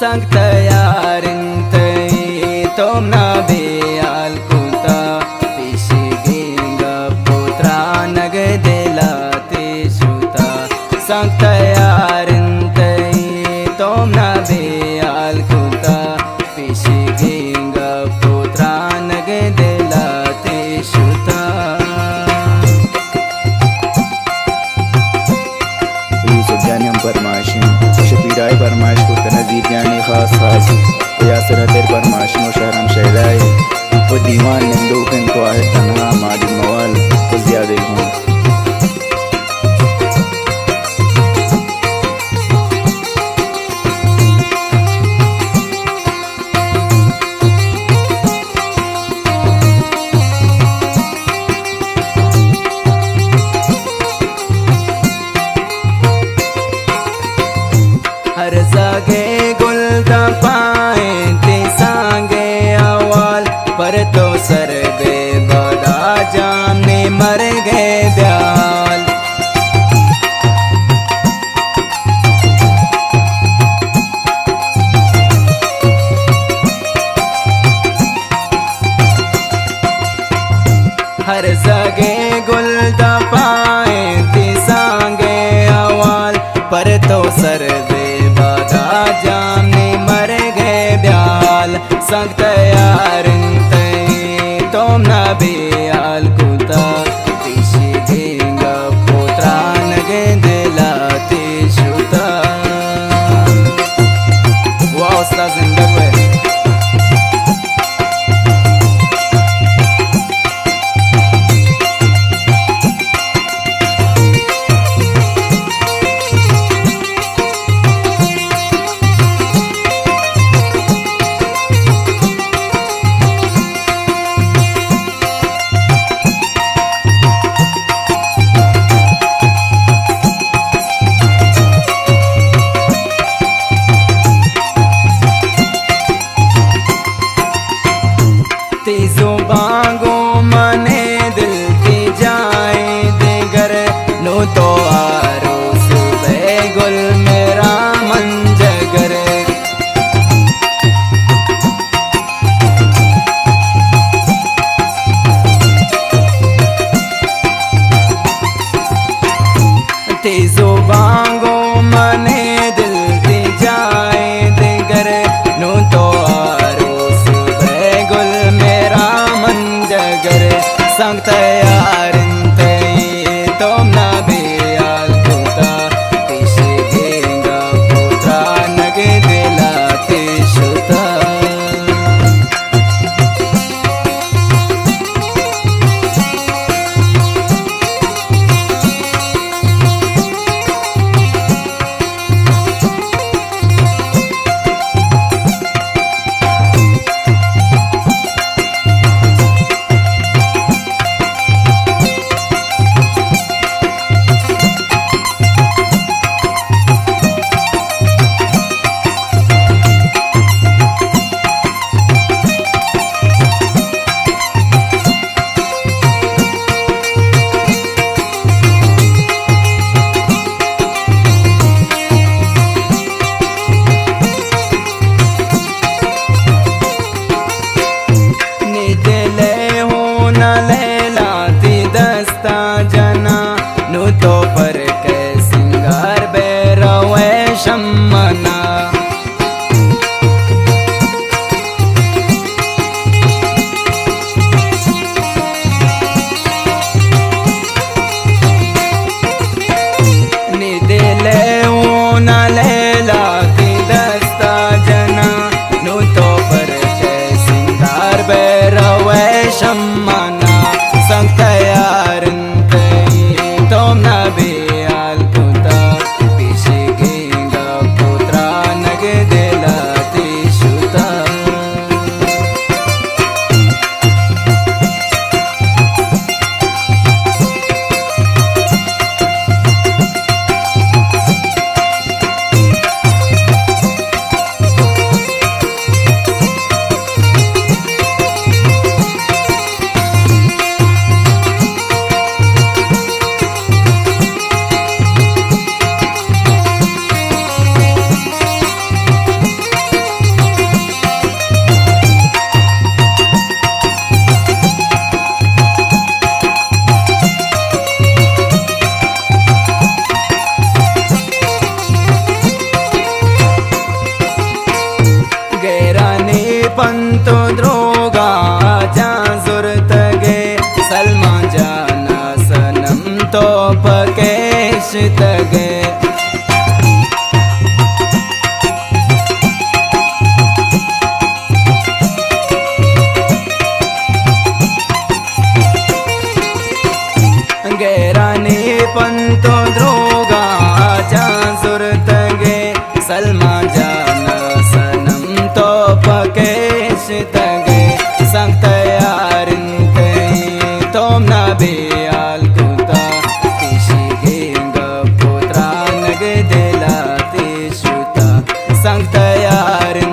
संग तयारिंतई तोम ना बेयाल कुता पिशिगिंगा पुत्रा नग दिलाते सुता संग तयारिंतई तोम ना बेयाल कुता पिशिगिंगा पुत्रा नग दिलाते सुता यूसुफ जानी हम फरमाइश शफीराय फरमाइश को नज़ीर जानी खास यासर हदर फरमाइश नो शहरम शहराय वो दीवान नंदो किन को आहे तन्हा माजिद मवाल को ज़्यादा हूँ हर जागे गुल दा पाए ते सांगे अवाल पर तो सर बे बदा जामने मर गए ब्याल हर जागे गुल दा पाए ते सांगे अवाल पर तो सर जामने मर गए ब्याल संग तयारिंतई तोम ना बेयाल कुता पिशी देंगा पोत्रा नगे दिलाते शुता वाह उस्ताद जिंदगी तेजो बांगो मने दिल की जाए देगर नो तो आरो सुबह गुल मेरा मंजगर तेजो बांगो मने दिल की जाए देगर नो तो संग तयारिंतई तोम ना बेयाल कुता पिशिगिंगा पुत्रा नगे दिलाते शुता पकेश तगे गैरानी पंतो द्रोगा सुरत गे सलमा जान सनम तो पकेश तगे संग तैयारिन तोम ना बेयाल तुता किसी गेंग पुत्रा नग दिला शुता संग तैयारिन